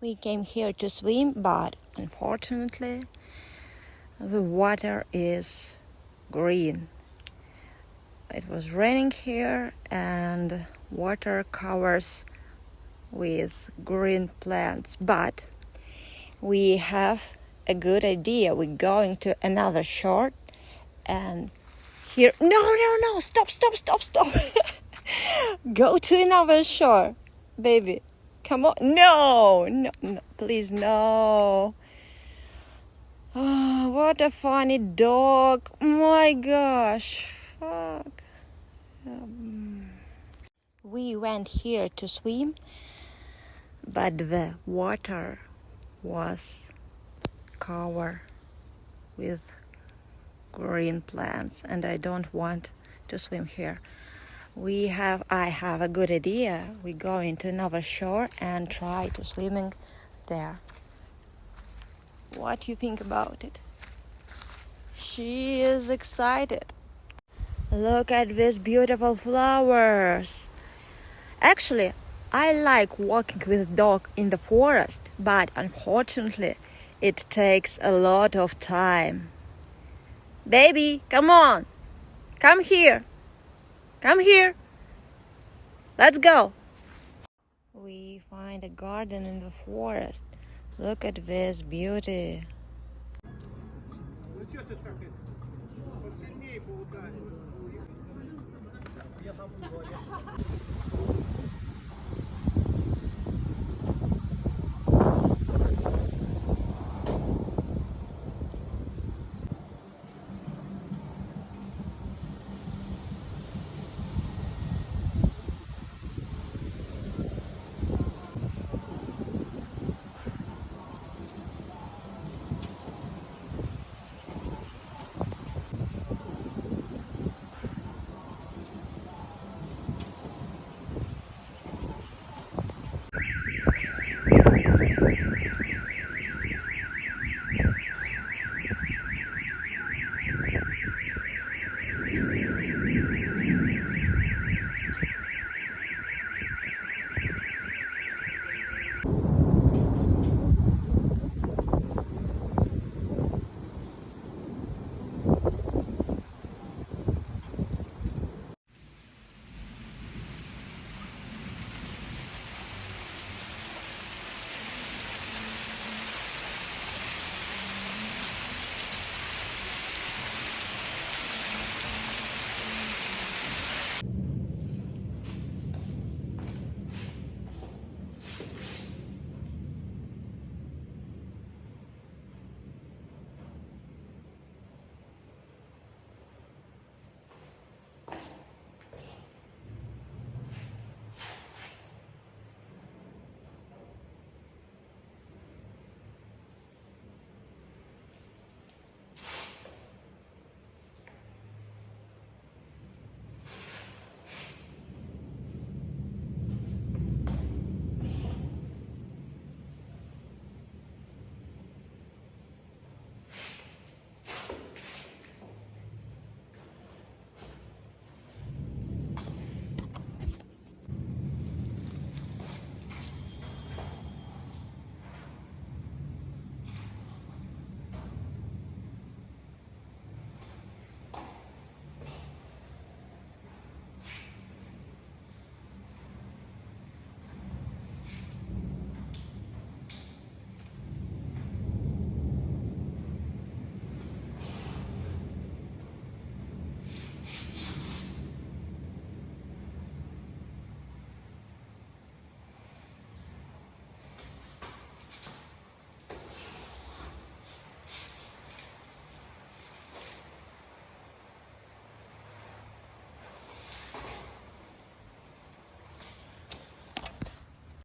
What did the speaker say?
We came here to swim, but unfortunately the water is green. It was raining here and water covers with green plants, but we have a good idea. We're going to another shore and here, no, stop. Go to another shore, baby. Come on. No, please, no. Oh, what a funny dog. My gosh. Fuck. We went here to swim, but the water was covered with green plants and I don't want to swim here. I have a good idea. We go into another shore and try to swimming there. What do you think about it? She is excited. Look at these beautiful flowers. Actually, I like walking with dog in the forest, but unfortunately, it takes a lot of time. Baby, come on. Come here. Let's go. We find a garden in the forest. Look at this beauty.